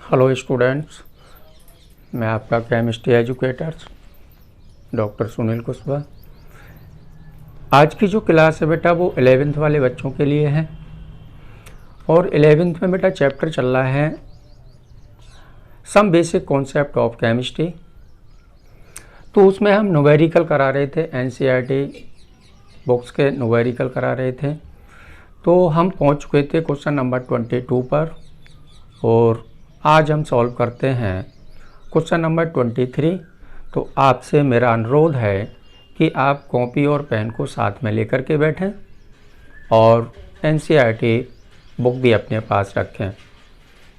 Hello students, मैं आपका chemistry educators doctor Sunil Kushwaha. आज की जो क्लास है बेटा वो 11th वाले बच्चों के लिए है और 11th में बेटा चैप्टर चल रहा है some basic concept of chemistry. तो उसमें हम न्यूमेरिकल करा रहे थे, एनसीईआरटी बुक्स के न्यूमेरिकल करा रहे थे। तो हम पहुंच चुके थे क्वेश्चन नंबर 22 पर और आज हम सॉल्व करते हैं क्वेश्चन नंबर 23। तो आपसे मेरा अनुरोध है कि आप कॉपी और पेन को साथ में लेकर के बैठें और एनसीईआरटी बुक भी अपने पास रखें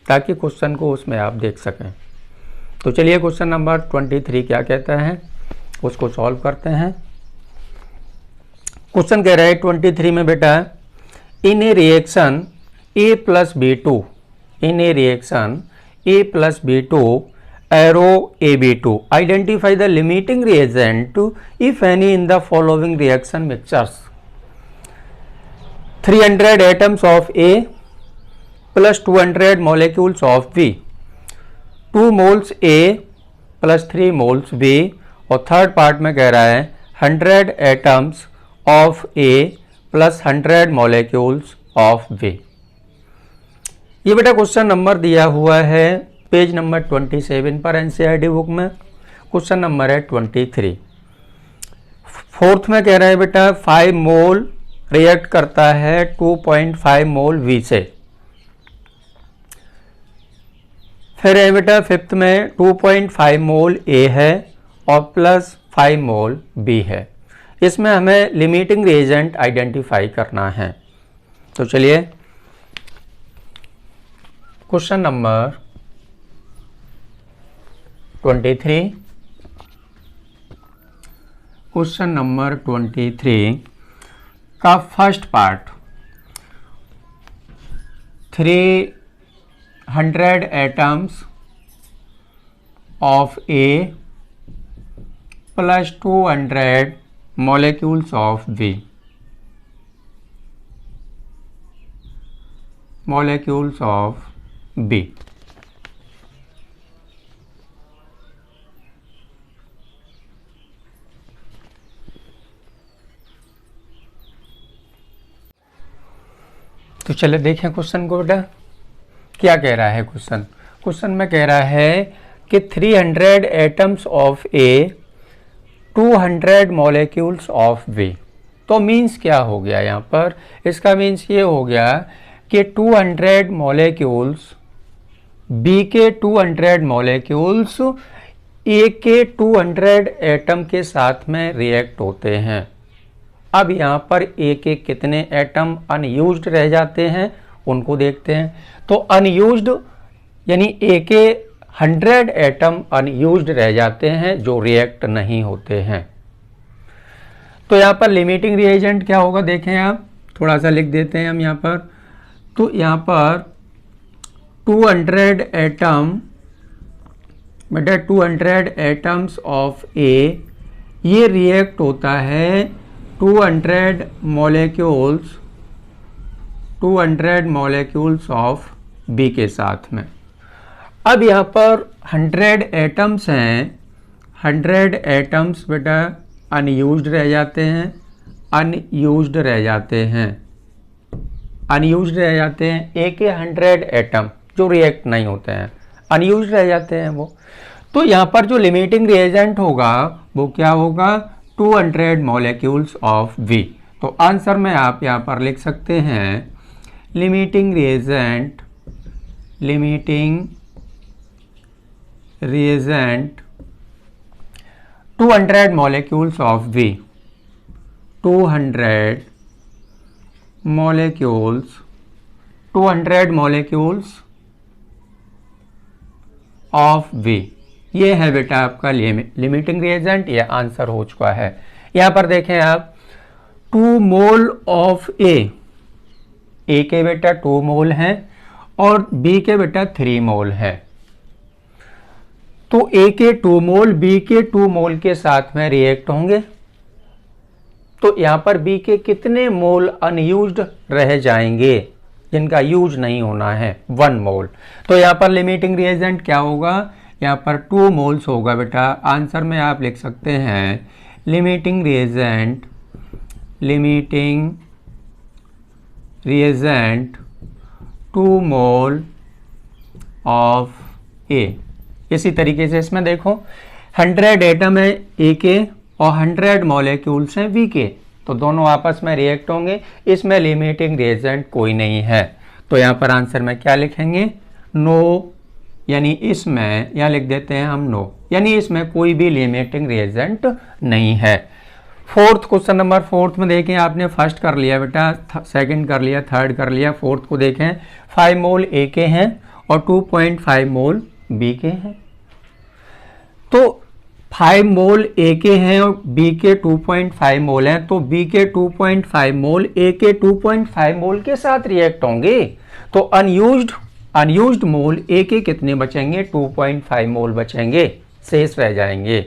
ताकि क्वेश्चन को उसमें आप देख सकें। तो चलिए क्वेश्चन नंबर 23 क्या कहता है उसको सॉल्व करते हैं। क्वेश्चन कह रहा है 23 में बेटा, in a reaction A plus B2, in a reaction A plus B2 arrow AB2 identify the limiting reagent if any in the following reaction mixtures: 300 atoms of A plus 200 molecules of B, 2 moles A plus 3 moles B, और third part में कह रहा है 100 atoms of A plus 100 molecules of B। ये बेटा question number दिया हुआ है पेज नंबर 27 पर एनसीईआरटी बुक में। क्वेश्चन नंबर है 23। फोर्थ में कह रहा है बेटा 5 मोल रिएक्ट करता है 2.5 मोल वी से। फिर है बेटा फिफ्थ में 2.5 मोल ए है और प्लस 5 मोल बी है। इसमें हमें लिमिटिंग रिएजेंट आइडेंटिफाई करना है। तो चलिए क्वेश्चन नंबर 23, क्वेश्चन नंबर 23 का first part 300 atoms of A plus 200 molecules of B, molecules of B. तो चलिए देखें क्वेश्चन को बेटा क्या कह रहा है। क्वेश्चन में कह रहा है कि 300 atoms of A 200 molecules of B. तो मीन्स क्या हो गया यहाँ पर, इसका मीन्स ये हो गया कि 200 मॉलिक्यूल्स बी के 200 मॉलिक्यूल्स ए के 200 एटम के साथ में रिएक्ट होते हैं। अब यहाँ पर ए के कितने एटम अनयूज्ड रह जाते हैं उनको देखते हैं। तो अनयूज्ड यानी ए के 100 एटम अनयूज्ड रह जाते हैं जो रिएक्ट नहीं होते हैं। तो यहाँ पर लिमिटिंग रिएजेंट क्या होगा देखें आप, थोड़ा सा लिख देते हैं हम यहाँ पर। तो यहाँ पर 200 एटम बेटा 200 एटम्स ऑफ ए ये रिएक्ट होता है 200 मॉलिक्यूल्स ऑफ बी के साथ में। अब यहाँ पर 100 एटम्स हैं, 100 एटम्स बेटा अनयूज्ड रह जाते हैं, अनयूज्ड रह जाते हैं ए के 100 एटम जो रिएक्ट नहीं होते हैं, अनयूज्ड रह जाते हैं वो। तो यहाँ पर जो लिमिटिंग रिएजेंट होगा वो क्या होगा, 200 मॉलिक्यूल्स ऑफ बी। तो आंसर में आप यहाँ पर लिख सकते हैं limiting reagent 200 molecules of B, 200 molecules of B. ये है बेटा आपका लिमिटिंग रिएजेंट, ये आंसर हो चुका है। यहां पर देखें आप 2 मोल ऑफ ए के बेटा 2 मोल हैं और बी के बेटा 3 मोल है। तो ए के 2 मोल बी के 2 मोल के साथ में रिएक्ट होंगे। तो यहां पर बी के कितने मोल अनयूज्ड रह जाएंगे जिनका यूज नहीं होना है 1 मोल। तो यहाँ पर लिमिटिंग रिएजेंट क्या होगा, यहाँ पर 2 मोल्स होगा बेटा। आंसर में आप लिख सकते हैं लिमिटिंग रिएजेंट 2 मोल ऑफ ए। इसी तरीके से इसमें देखो 100 एटम है ए के और 100 मॉलिक्यूल्स हैं वी के, तो दोनों आपस में रिएक्ट होंगे। इसमें लिमिटिंग रिएजेंट कोई नहीं है, तो यहाँ पर आंसर में क्या लिखेंगे, नो, यानी इसमें यहाँ लिख देते हैं हम नो, यानी इसमें कोई भी लिमिटिंग रिएजेंट नहीं है। फोर्थ क्वेश्चन नंबर 4 में देखें, आपने फर्स्ट कर लिया बेटा, सेकंड कर लिया, थर्ड कर लिया, फोर्थ को देखें 5 मोल ए के हैं और 2.5 मोल बी के हैं। तो 5 मोल ए के हैं और बी के 2.5 मोल हैं, तो बी के 2.5 मोल ए के 2.5 मोल के साथ रिएक्ट होंगे। तो अनयूज्ड मोल ए के कितने बचेंगे, 2.5 मोल बचेंगे, शेष रह जाएंगे।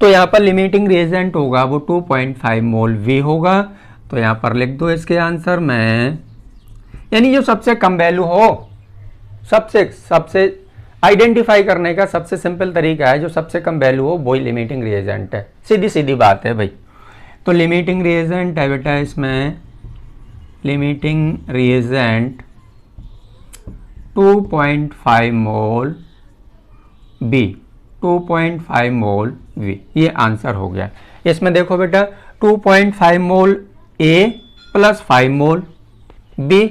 तो यहाँ पर लिमिटिंग रिएजेंट होगा वो 2.5 मोल वी होगा। तो यहाँ पर लिख दो इसके आंसर में, यानी जो सबसे कम वैल्यू हो, सबसे आइडेंटिफाई करने का सबसे सिंपल तरीका है, जो सबसे कम वैल्यू हो वही लिमिटिंग रिएजेंट है। सीधी बात है भाई। तो लिमिटिंग रिएजेंट है बेटा, इसमें limiting reagent 2.5 mole B, 2.5 mole V, ये आंसर हो गया। इसमें देखो बेटा 2.5 मोल ए प्लस 5 मोल बी,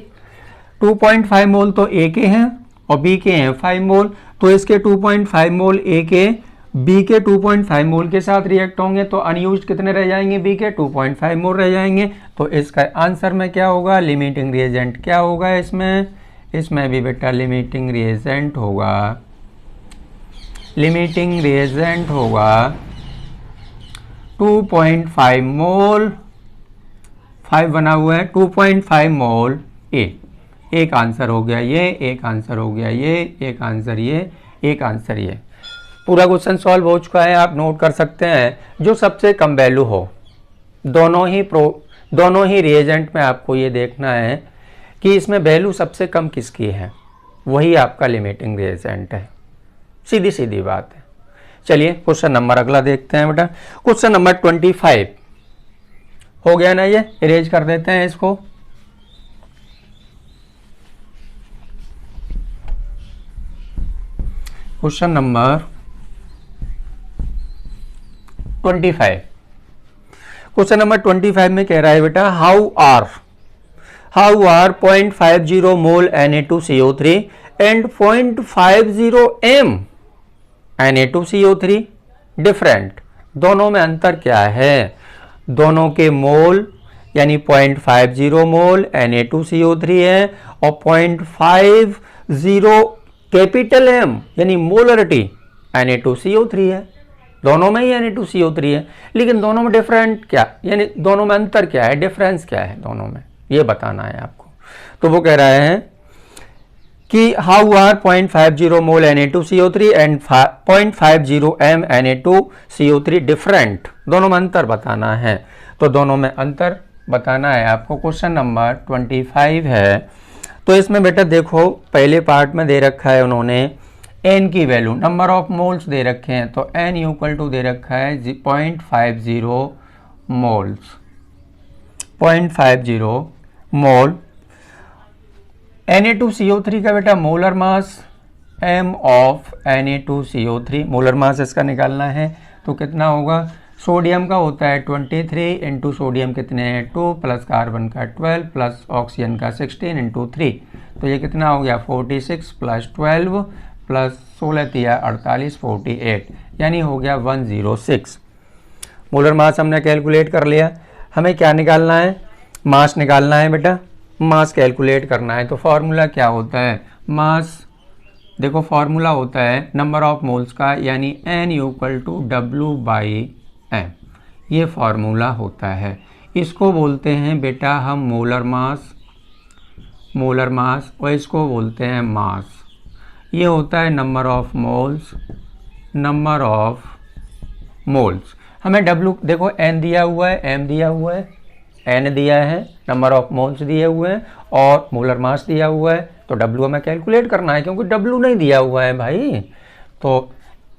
2.5 मोल तो ए के हैं और बी के हैं 5 मोल, तो इसके 2.5 मोल ए के बी के 2.5 मोल के साथ रिएक्ट होंगे, तो अनयूज्ड कितने रह जाएंगे, बी के 2.5 मोल रह जाएंगे। तो इसका आंसर में क्या होगा, लिमिटिंग रिएजेंट क्या होगा, इसमें भी बेटा लिमिटिंग रिएजेंट होगा, लिमिटिंग रिएजेंट होगा 2.5 मोल, 5 बना हुआ है, 2.5 मोल ए। एक आंसर हो गया ये, एक आंसर हो गया ये, एक आंसर ये, एक आंसर ये। पूरा क्वेश्चन सॉल्व हो चुका है, आप नोट कर सकते हैं। जो सबसे कम वैल्यू हो, दोनों ही रिएजेंट में आपको ये देखना है कि इसमें वैल्यू सबसे कम किसकी है, वही आपका लिमिटिंग रिएजेंट है। सीधी बात है। चलिए क्वेश्चन नंबर अगला देखते हैं बेटा। क्वेश्चन नंबर 25 हो गया ना, ये इरेज कर देते हैं इसको। क्वेश्चन नंबर 25, क्वेश्चन नंबर 25 में कह रहा है बेटा, how are 0.50 mole Na2CO3 and 0.50 m Na2CO3 different, दोनों में अंतर क्या है, दोनों के मोल यानी 0.50 मोल Na2CO3 है और 0.50 कैपिटल M यानी मोलरिटी Na2CO3 है। दोनों में ही Na2CO3 है, लेकिन दोनों में डिफरेंट क्या, यानी दोनों में अंतर क्या है, डिफरेंस क्या है दोनों में, ये बताना है आपको। तो वो कह रहे हैं कि how are 0.50 mole Na2CO3 and 0.50 m Na2CO3 different, दोनों में अंतर बताना है। तो दोनों में अंतर बताना है आपको। क्वेश्चन नंबर 25 है। तो इसमें बेटा देखो, पहले पार्ट में दे रखा है उन्होंने n की वैल्यू, नंबर ऑफ मोल्स दे रखे हैं, तो n इक्वल टू दे रखा है 0.50 मोल्स, 0.50 मोल। Na2CO3 का बेटा molar mass m of Na2CO3, molar mass इसका निकालना है, तो कितना होगा, सोडियम का होता है 23 इंटू सोडियम कितने हैं 2 प्लस कार्बन का 12 प्लस ऑक्सीजन का 16 इंटू 3, तो ये कितना हो गया 46 प्लस 12 प्लस 16 तिया 48 48, यानी हो गया 106। मोलर मास हमने कैलकुलेट कर लिया। हमें क्या निकालना है, मास निकालना है बेटा, मास कैलकुलेट करना है। तो फॉर्मूला क्या होता है, मास देखो फॉर्मूला होता है नंबर ऑफ मोल्स का, यानी n इक्वल टू W/m, ये फॉर्मूला होता है। इसको बोलते हैं बेटा हम मोलर मास, और इसको बोलते हैं मास। ये होता है नंबर ऑफ मोल्स, हमें W देखो n दिया हुआ है, m दिया हुआ है, n दिया है, नंबर ऑफ मोल्स दिए हुए हैं और मोलर मास दिया हुआ है, तो W हमें कैलकुलेट करना है क्योंकि W नहीं दिया हुआ है भाई। तो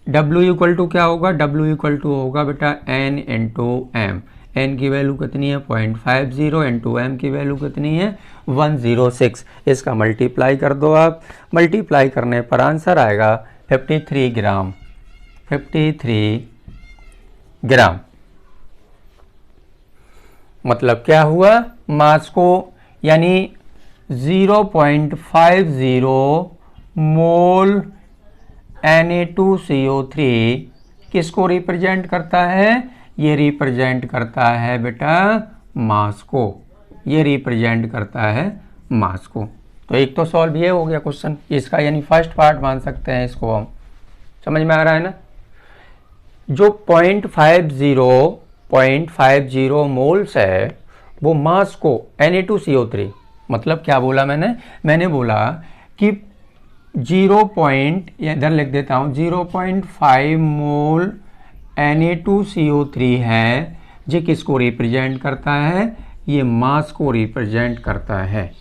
W इक्वल टू क्या होगा, W इक्वल टू होगा बेटा n इंटू एम। n की वैल्यू कितनी है 0.50 इंटू एम की वैल्यू कितनी है 106। इसका मल्टीप्लाई कर दो आप, मल्टीप्लाई करने पर आंसर आएगा 53 ग्राम, 53 ग्राम। मतलब क्या हुआ, मास को यानी 0.50 मोल Na2CO3 किसको रिप्रेजेंट करता है, ये रिप्रेजेंट करता है बेटा मास को, ये रिप्रेजेंट करता है मास को। तो एक तो सॉल्व ये हो गया क्वेश्चन इसका, यानी फर्स्ट पार्ट मान सकते हैं इसको हम। समझ में आ रहा है ना। जो 0.50 मोल्स है वो मास को Na2CO3, मतलब क्या बोला मैंने बोला कि 0. इधर लिख देता हूँ 0.5 मोल Na2CO3 है, ये किसको रिप्रेजेंट करता है, ये मास को रिप्रेजेंट करता है,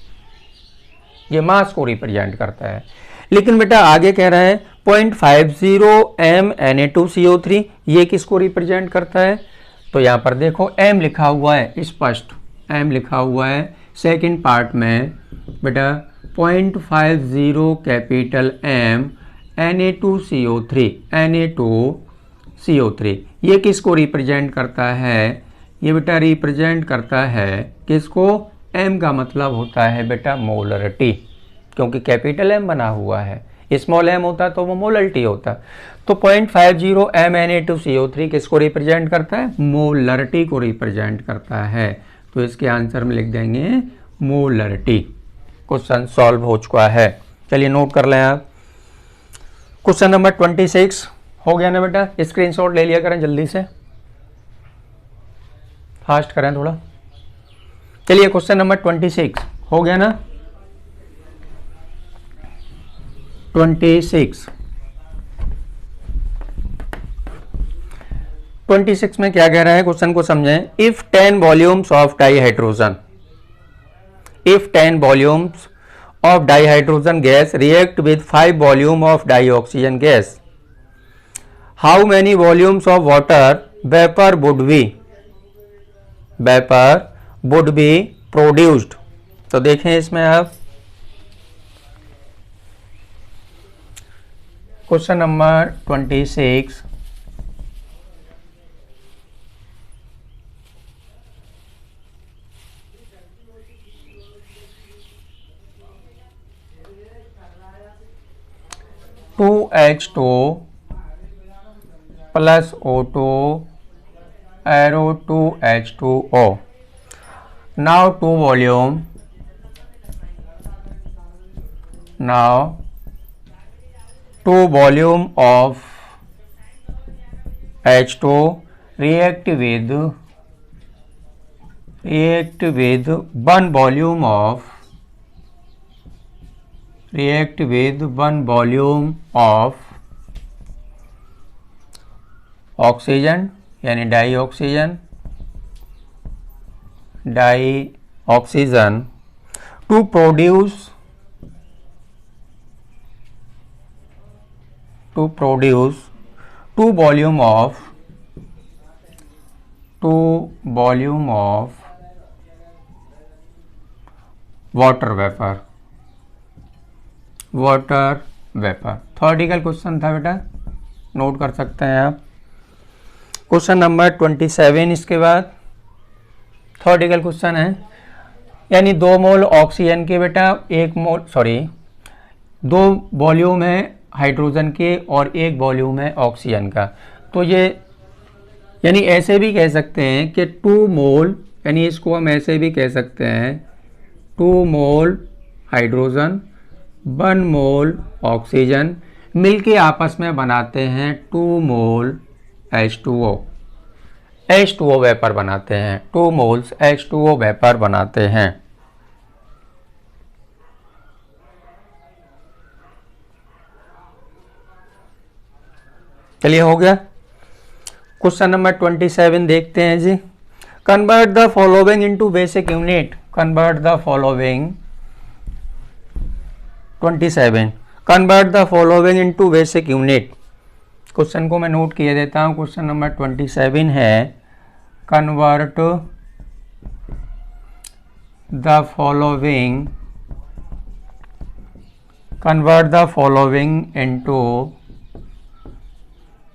ये मास को रिप्रेजेंट करता है। लेकिन बेटा आगे कह रहा है 0.50 m Na2CO3 ये किसको रिप्रेजेंट करता है, तो यहाँ पर देखो m लिखा हुआ है, स्पष्ट m लिखा हुआ है सेकंड पार्ट में बेटा 0.50 कैपिटल M Na2CO3, Na2CO3 ये किसको रिप्रेजेंट करता है, ये बेटा रिप्रेजेंट करता है किसको, M का मतलब होता है बेटा मोलरिटी, क्योंकि कैपिटल M बना हुआ है, स्मॉल m होता तो वो मोलरिटी होता। तो 0.50 m Na2CO3 किसको रिप्रेजेंट करता है, मोलरिटी को रिप्रेजेंट करता है। तो इसके आंसर में लिख देंगे मोलरिटी। क्वेश्चन सॉल्व हो चुका है, चलिए नोट कर लें आप। क्वेश्चन नंबर 26 हो गया ना बेटा, स्क्रीनशॉट ले लिया करें जल्दी से, फास्ट करें थोड़ा। चलिए क्वेश्चन नंबर 26 हो गया ना, 26 में क्या कह रहा है, क्वेश्चन को समझें। If 10 volumes of dihydrogen, if 10 volumes of dihydrogen gas react with 5 volume of dioxygen gas, how many volumes of water vapor would be produced। तो देखें इसमें आप question number 26 2H2 plus O2 arrow 2H2O। Now 2 volume, now 2 volume of H2 react with 1 volume of oxygen यानी dioxygen to produce 2 volume of water vapour. Theoretical question था बेटा, note कर सकते हैं आप। क्वेश्चन नंबर 27 इसके बाद थ्योरेटिकल क्वेश्चन है, यानी 2 मोल ऑक्सीजन के बेटा 2 वॉल्यूम है हाइड्रोजन के और 1 वॉल्यूम है ऑक्सीजन का। तो ये यानी ऐसे भी कह सकते हैं कि 2 मोल, यानी इसको हम ऐसे भी कह सकते हैं 2 मोल हाइड्रोजन 1 मोल ऑक्सीजन मिलके आपस में बनाते हैं 2 मोल H2O वेपर बनाते हैं, 2 मोल्स H2O वेपर बनाते हैं। चलिए हो गया। क्वेश्चन नंबर 27 देखते हैं जी। Convert the following into basic unit, convert the following 27, convert the following into basic unit. Question को मैं नोट किए देता हूं। क्वेश्चन नंबर 27 है convert the following into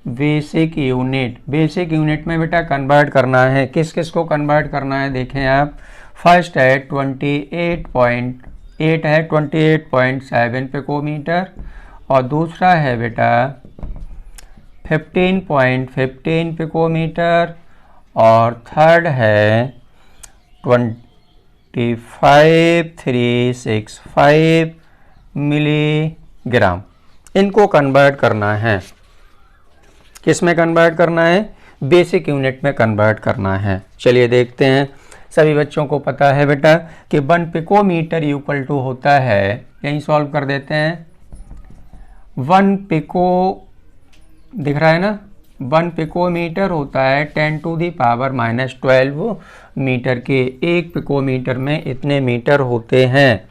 basic unit. Basic unit में बेटा कन्वर्ट करना है, किस किस को कन्वर्ट करना है देखें आप। फर्स्ट है 28.8 है 28.7 पिकोमीटर, और दूसरा है बेटा 15.15 पिकोमीटर, और थर्ड है 25,365 मिलीग्राम। इनको कन्वर्ट करना है, किस में कन्वर्ट करना है, बेसिक यूनिट में कन्वर्ट करना है। चलिए देखते हैं। सभी बच्चों को पता है बेटा कि 1 पिकोमीटर इक्वल टू होता है, यहीं सॉल्व कर देते हैं। 1 पिको दिख रहा है ना, 1 पिकोमीटर होता है 10⁻⁻12 मीटर के। 1 पिकोमीटर में इतने मीटर होते हैं,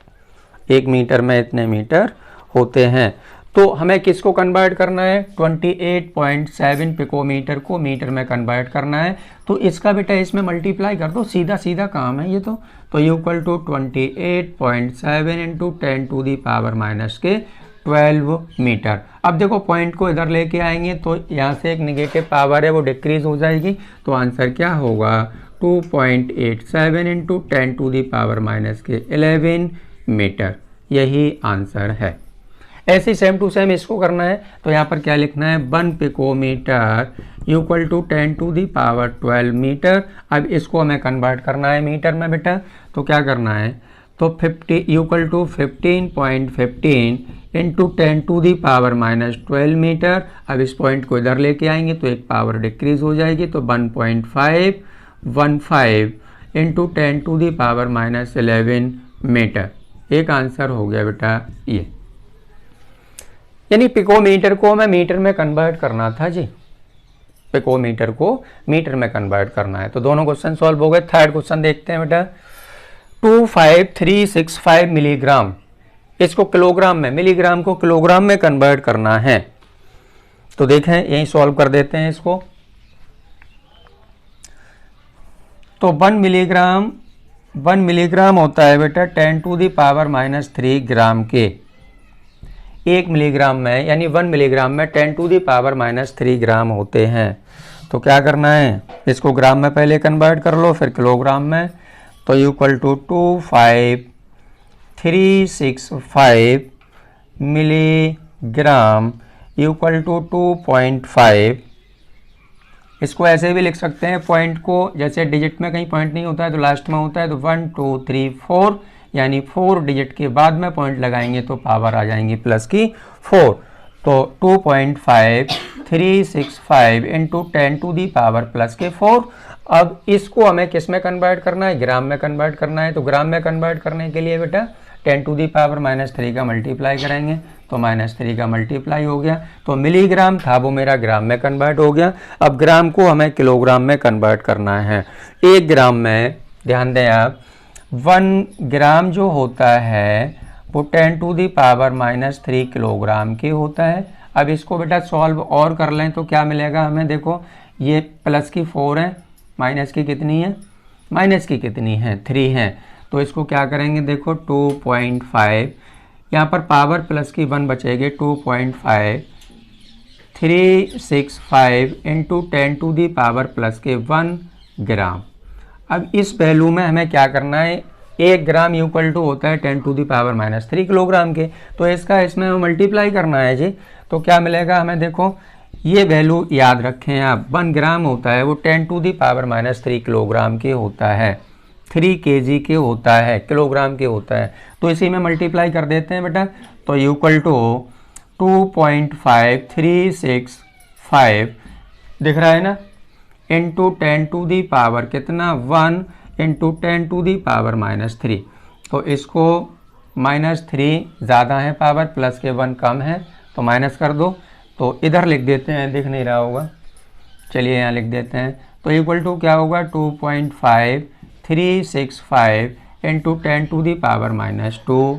1 मीटर में इतने मीटर होते हैं। तो हमें किसको कन्वर्ट करना है, 28.7 पिकोमीटर को मीटर में कन्वर्ट करना है। तो इसका बेटा इसमें मल्टीप्लाई कर दो, सीधा सीधा काम है ये तो इक्वल टू 28.7 इंटू 10⁻⁻12 मीटर। अब देखो पॉइंट को इधर लेके आएंगे तो यहाँ से एक निगेटिव पावर है वो डिक्रीज हो जाएगी, तो आंसर क्या होगा 2.87 इंटू 10⁻⁻11 मीटर। यही आंसर है। ऐसे सेम टू सेम इसको करना है, तो यहाँ पर क्या लिखना है 1 पिकोमीटर इक्वल टू 10⁻12 मीटर। अब इसको हमें कन्वर्ट करना है मीटर में बेटा, तो क्या करना है, तो 50 इक्वल टू 15.15 इंटू 10⁻12 मीटर। अब इस पॉइंट को इधर लेके आएंगे तो एक पावर डिक्रीज हो जाएगी, तो 1.515 इंटू 10⁻11 मीटर। एक आंसर हो गया बेटा ये। यानी पिकोमीटर को हमें मीटर में कन्वर्ट करना था जी, पिकोमीटर को मीटर में कन्वर्ट करना है। तो दोनों क्वेश्चन सॉल्व हो गए। थर्ड क्वेश्चन देखते हैं बेटा। 25,365 मिलीग्राम, इसको किलोग्राम में, मिलीग्राम को किलोग्राम में कन्वर्ट करना है। तो देखें यही सॉल्व कर देते हैं इसको। तो 1 मिलीग्राम होता है बेटा 10⁻³ ग्राम के। 1 मिलीग्राम में यानी 1 मिलीग्राम में 10⁻³ ग्राम होते हैं। तो क्या करना है, इसको ग्राम में पहले कन्वर्ट कर लो फिर किलोग्राम में। तो equal to 25,365 milligram equal to 2.5। इसको ऐसे भी लिख सकते हैं, पॉइंट को जैसे डिजिट में कहीं पॉइंट नहीं होता है तो लास्ट में होता है, तो 1 2 3 4 यानी 4 डिजिट के बाद में पॉइंट लगाएंगे तो पावर आ जाएंगी प्लस की 4। तो 2.5365 इंटू 10⁻⁻4। अब इसको हमें किस में कन्वर्ट करना है, ग्राम में कन्वर्ट करना है। तो ग्राम में कन्वर्ट करने के लिए बेटा 10⁻³ का मल्टीप्लाई करेंगे, तो -3 का मल्टीप्लाई हो गया। तो मिलीग्राम था वो मेरा ग्राम में कन्वर्ट हो गया। अब ग्राम को हमें किलोग्राम में कन्वर्ट करना है। 1 ग्राम में ध्यान दें आप, 1 ग्राम जो होता है वो 10⁻³ किलोग्राम के होता है। अब इसको बेटा सॉल्व और कर लें तो क्या मिलेगा हमें, देखो ये प्लस की 4 है, माइनस की कितनी है, माइनस की कितनी है 3 है। तो इसको क्या करेंगे, देखो 2.5, यहाँ पर पावर प्लस की 1 बचेगी, 2.5365 इंटू 10⁻⁻1 ग्राम। अब इस वैल्यू में हमें क्या करना है, 1 ग्राम इक्वल टू होता है 10⁻³ किलोग्राम के। तो इसका इसमें मल्टीप्लाई करना है जी। तो क्या मिलेगा हमें, देखो ये वैल्यू याद रखें आप, 1 ग्राम होता है वो 10⁻³ किलोग्राम के होता है, 3 kg के होता है, किलोग्राम के होता है। तो इसी में मल्टीप्लाई कर देते हैं बेटा। तो इक्वल टू 2.5365 दिख रहा है ना, इंटू 10⁻⁻ कितना 1 इंटू 10⁻⁻3। तो इसको -3 ज़्यादा है पावर, प्लस के 1 कम है, तो माइनस कर दो। तो इधर लिख देते हैं, दिख नहीं रहा होगा, चलिए यहाँ लिख देते हैं। तो इक्वल टू क्या होगा 2.5365 इंटू 10⁻⁻²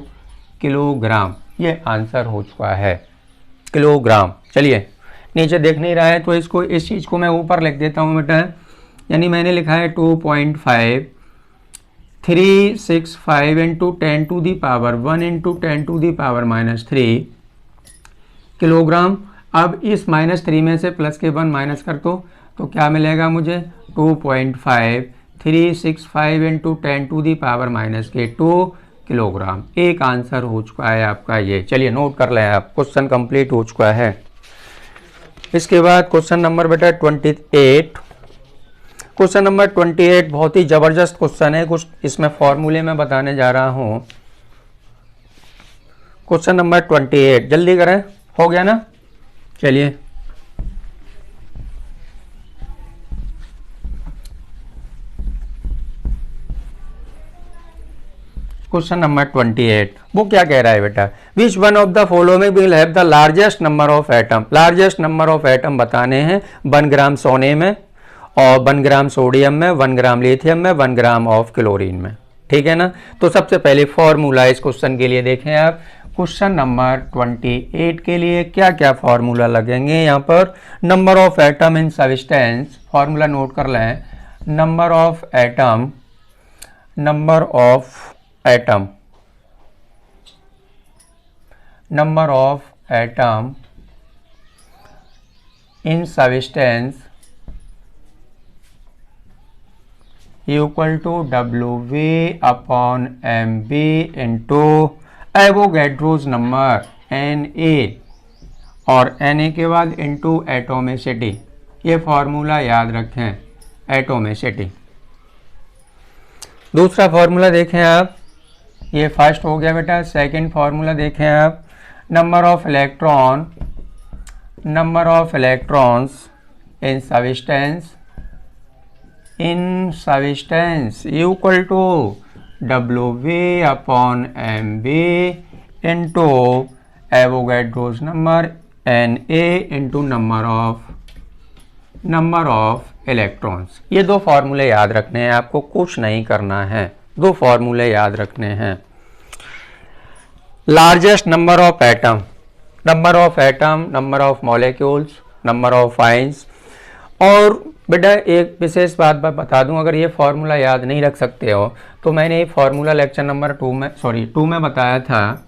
किलोग्राम। ये आंसर हो चुका है किलोग्राम। चलिए नीचे देख नहीं रहा है तो इसको इस चीज़ को मैं ऊपर लिख देता हूँ बेटा, यानी मैंने लिखा है 2.5365 इंटू 10⁻1 इंटू 10⁻³ किलोग्राम। अब इस -3 में से प्लस के 1 माइनस कर दो तो क्या मिलेगा मुझे 2.5365 इंटू 10⁻² किलोग्राम। एक आंसर हो चुका है आपका ये। चलिए नोट कर लें आप, क्वेश्चन कंप्लीट हो चुका है। इसके बाद क्वेश्चन नंबर बेटा 28। क्वेश्चन नंबर 28 बहुत ही जबरदस्त क्वेश्चन है, कुछ इसमें फॉर्मूले में बताने जा रहा हूं। क्वेश्चन नंबर 28 जल्दी करें, हो गया ना? चलिए क्वेश्चन नंबर 28 वो क्या कह रहा है बेटा, which one of the following will have the largest number of atom. Largest number of atom बताने हैं 1 ग्राम सोने में और 1 ग्राम सोडियम में, 1 ग्राम लिथियम में, 1 ग्राम ऑफ क्लोरीन में। ठीक है ना? तो सबसे पहले फॉर्मूला इस क्वेश्चन के लिए देखें आप। क्वेश्चन नंबर 28 के लिए क्या क्या फॉर्मूला लगेंगे यहाँ पर। Number of atom in substance, formula note कर लें। Number of atom, number of atom, number of atom in substance equal to W upon mv into Avogadro's number Na और Na के बाद इंटू एटोमिसिटी। ये formula याद रखें, atomicity. दूसरा formula देखें आप, ये फर्स्ट हो गया बेटा। सेकंड फार्मूला देखें आप, number of electron, number of electrons in substance equal to W upon mv into Avogadro's number Na into number of electrons. ये दो फार्मूले याद रखने हैं आपको, कुछ नहीं करना है, दो फार्मूले याद रखने हैं। Largest number of atom, number of atom, number of molecules, number of ions. और बेटा एक विशेष बात बता दूं, अगर ये फार्मूला याद नहीं रख सकते हो तो मैंने ये फार्मूला लेक्चर नंबर 2 में बताया था।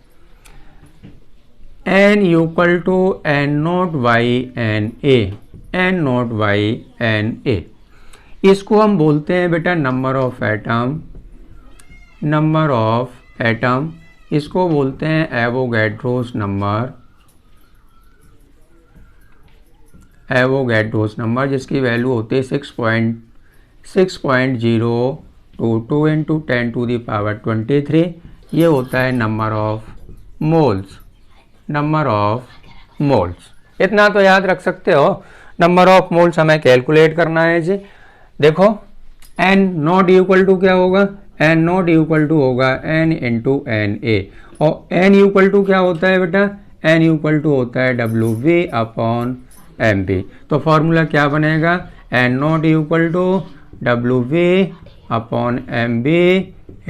n equal to N0/Na, N0/Na। इसको हम बोलते हैं बेटा number of atom, number of atom. इसको बोलते हैं एवोगैड्रोस नंबर, एवोगैड्रोस नंबर जिसकी वैल्यू होती है 6.022 इंटू 10⁻23। ये होता है number of moles, number of moles. इतना तो याद रख सकते हो। नंबर ऑफ मोल्स हमें कैलकुलेट करना है जी। देखो n नॉट इक्वल टू क्या होगा, n नॉट इक्वल टू होगा n इंटू Na। और n इक्वल टू क्या होता है बेटा, n इक्वल टू होता है W अपॉन mv। तो फॉर्मूला क्या बनेगा, n naught equal to W upon mv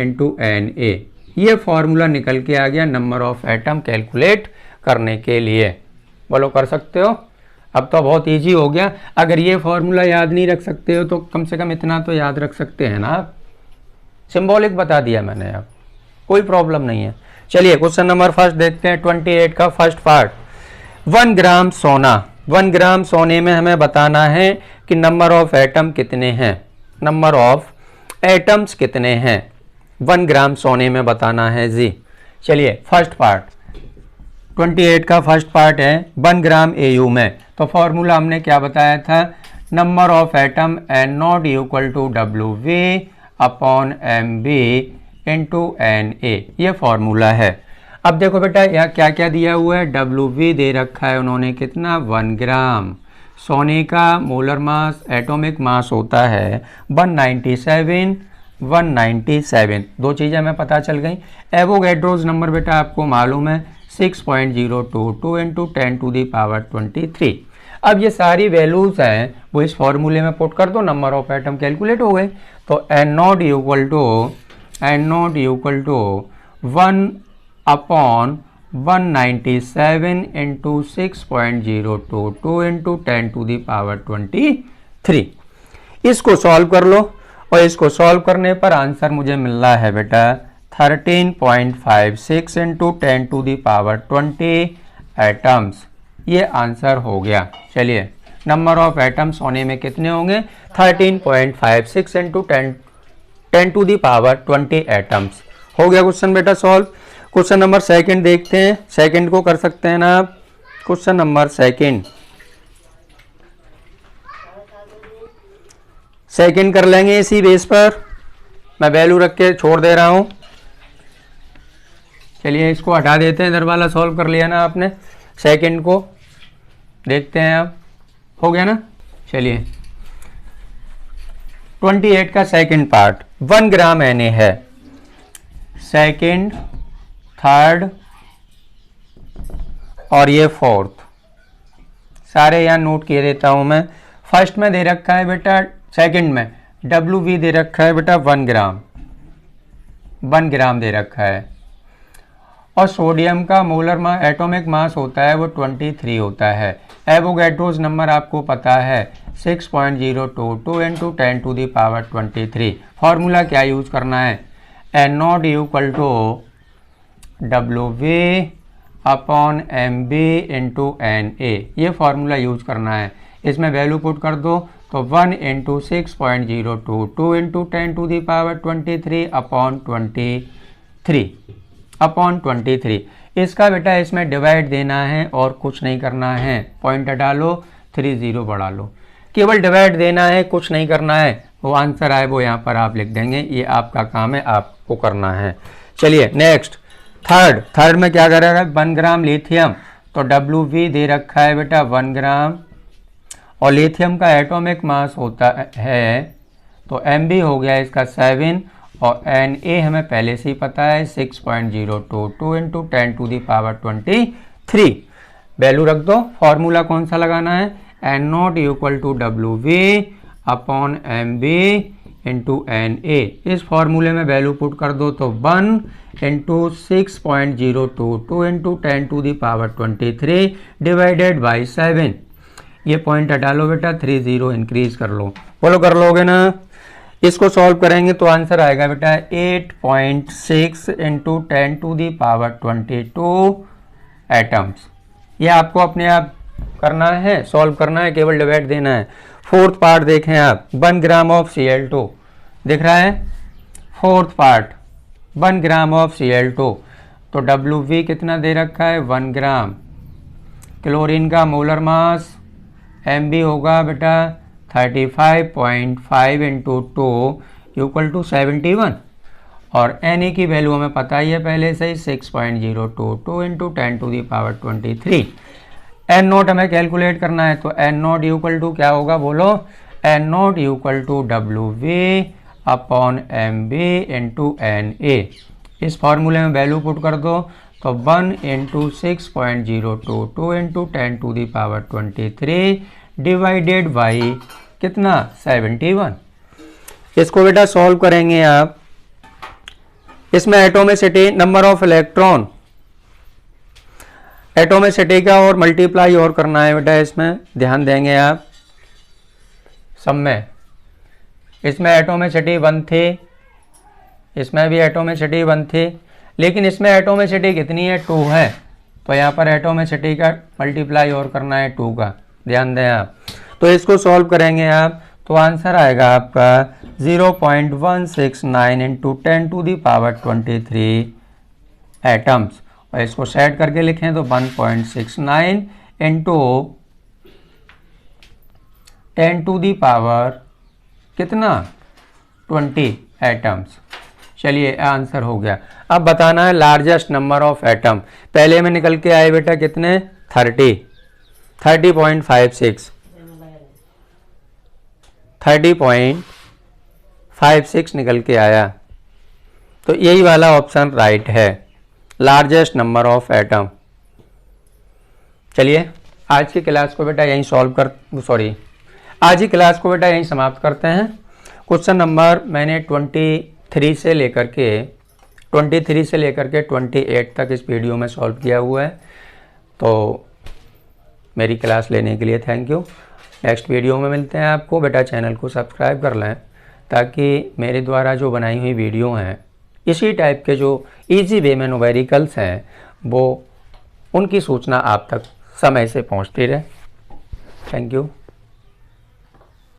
into Na। ये फॉर्मूला निकल के आ गया नंबर ऑफ एटम कैलकुलेट करने के लिए। बोलो कर सकते हो? अब तो बहुत इजी हो गया। अगर ये फॉर्मूला याद नहीं रख सकते हो तो कम से कम इतना तो याद रख सकते हैं ना आप। सिंबॉलिक बता दिया मैंने, अब कोई प्रॉब्लम नहीं है। चलिए क्वेश्चन नंबर फर्स्ट देखते हैं, 28 का फर्स्ट पार्ट। 1 ग्राम सोना, 1 ग्राम सोने में हमें बताना है कि नंबर ऑफ एटम कितने हैं, नंबर ऑफ एटम्स कितने हैं 1 ग्राम सोने में बताना है जी। चलिए फर्स्ट पार्ट 28 का फर्स्ट पार्ट है 1 ग्राम Au में। तो फॉर्मूला हमने क्या बताया था, number of atom N0 equal to W upon mv into Na। ये फॉर्मूला है। अब देखो बेटा यहाँ क्या क्या दिया हुआ है, W दे रखा है उन्होंने कितना, 1 ग्राम। सोने का मोलर मास, एटॉमिक मास होता है 197। दो चीज़ें हमें पता चल गई। एवोगैड्रोस नंबर बेटा आपको मालूम है 6.022 इंटू 10⁻23। अब ये सारी वैल्यूज हैं वो इस फॉर्मूले में पुट कर दो, नंबर ऑफ एटम कैलकुलेट हो गए। तो N not equal to 1/197 into 6.022 into 10⁻23। इसको सॉल्व कर लो और इसको सॉल्व करने पर आंसर मुझे मिल रहा है बेटा 13.56 इंटू 10⁻20 एटम्स। ये आंसर हो गया। चलिए, नंबर ऑफ एटम्स होने में कितने होंगे? 13.56 इंटू 10⁻20 एटम्स। हो गया क्वेश्चन बेटा सॉल्व। क्वेश्चन नंबर सेकंड देखते हैं। सेकंड को कर सकते हैं ना आप? क्वेश्चन नंबर सेकंड कर लेंगे इसी बेस पर। मैं वैल्यू रख के छोड़ दे रहा हूं। चलिए इसको हटा देते हैं, इधर वाला सॉल्व कर लिया ना आपने। सेकंड को देखते हैं अब, हो गया ना। चलिए 28 का सेकंड पार्ट, 1 ग्राम Na है। सेकंड, थर्ड और ये फोर्थ, सारे यहाँ नोट किए देता हूं मैं। फर्स्ट में दे रखा है बेटा, सेकंड में WV दे रखा है बेटा 1 ग्राम, 1 ग्राम दे रखा है। और सोडियम का मोलर मास, एटॉमिक मास होता है वो 23 होता है। एवोगैड्रोस नंबर आपको पता है 6.022 इंटू 10⁻23। फॉर्मूला क्या यूज करना है? N0 equal to WV upon MB into NA, ये फॉर्मूला यूज करना है। इसमें वैल्यू पुट कर दो तो 1 इंटू 6.022 इंटू 10⁻23 अपॉन 23। इसका बेटा इसमें डिवाइड देना है और कुछ नहीं करना है। पॉइंट हटा लो, 30 बढ़ा लो, केवल डिवाइड देना है, कुछ नहीं करना है। वो आंसर आए वो यहाँ पर आप लिख देंगे, ये आपका काम है, आपको करना है। चलिए नेक्स्ट, थर्ड में क्या करेगा? 1 ग्राम लिथियम, तो WV दे रखा है बेटा 1 ग्राम और लिथियम का एटॉमिक मास होता है तो MB हो गया इसका 7 और Na हमें पहले से ही पता है 6.022 इंटू 10⁻23। वैल्यू रख दो। फॉर्मूला कौन सा लगाना है? N0 equal to WV upon MB into Na। इस फॉर्मूले में वैल्यू पुट कर दो तो 1 इंटू 6.022 इंटू 10⁻23 डिवाइडेड बाई 7। ये पॉइंट हटा लो बेटा, 30 इंक्रीज कर लो। बोलो कर लोगे ना? इसको सॉल्व करेंगे तो आंसर आएगा बेटा 8.6 इंटू 10⁻22 एटम्स। ये आपको अपने आप करना है, सॉल्व करना है, केवल डिवाइड देना है। फोर्थ पार्ट देखें आप, 1 ग्राम ऑफ Cl2 दिख रहा है। Fourth part 1 gram of Cl2, तो WV कितना दे रखा है? 1 ग्राम। क्लोरीन का मोलर मास MB होगा बेटा 35.5 इंटू 2 इक्वल टू 71 और Na की वैल्यू हमें पता ही है पहले से ही 6.022 इंटू 10⁻23। N0 हमें कैलकुलेट करना है तो N0 इक्वल टू क्या होगा? बोलो। N0 equal to WV upon MB into Na। इस फॉर्मूले में वैल्यू पुट कर दो तो 1 इंटू 6.022 इंटू 10⁻23 डिवाइडेड बाई कितना? 71। इसको बेटा सॉल्व करेंगे आप। इसमें atomicity, number of electron, atomicity का और मल्टीप्लाई और करना है बेटा। इसमें ध्यान देंगे आप सब में। इसमें एटोमिसिटी 1 थी, इसमें भी एटोमिसिटी 1 थी, लेकिन इसमें एटोमिसिटी कितनी है? 2 है। तो यहाँ पर एटोमिसिटी का मल्टीप्लाई और करना है 2 का, ध्यान दें आप। तो इसको सॉल्व करेंगे आप तो आंसर आएगा आपका 0.169 इंटू 10⁻23 एटम्स। और इसको सेट करके लिखें तो 1.69 इंटू 10⁻ कितना? 20 एटम्स। चलिए आंसर हो गया। अब बताना है लार्जेस्ट नंबर ऑफ एटम। पहले में निकल के आए बेटा कितने? 30.56 30.56 निकल के आया। तो यही वाला ऑप्शन राइट है, लार्जेस्ट नंबर ऑफ एटम। चलिए आज की क्लास को बेटा यहीं आज की क्लास को बेटा यहीं समाप्त करते हैं। क्वेश्चन नंबर मैंने 23 से लेकर के 28 तक इस वीडियो में सॉल्व किया हुआ है। तो मेरी क्लास लेने के लिए थैंक यू। नेक्स्ट वीडियो में मिलते हैं। आपको बेटा चैनल को सब्सक्राइब कर लें ताकि मेरे द्वारा जो बनाई हुई वीडियो हैं इसी टाइप के जो इजी वे में न्यूमेरिकल्स हैं वो उनकी सूचना आप तक समय से पहुंचती रहे। Thank you.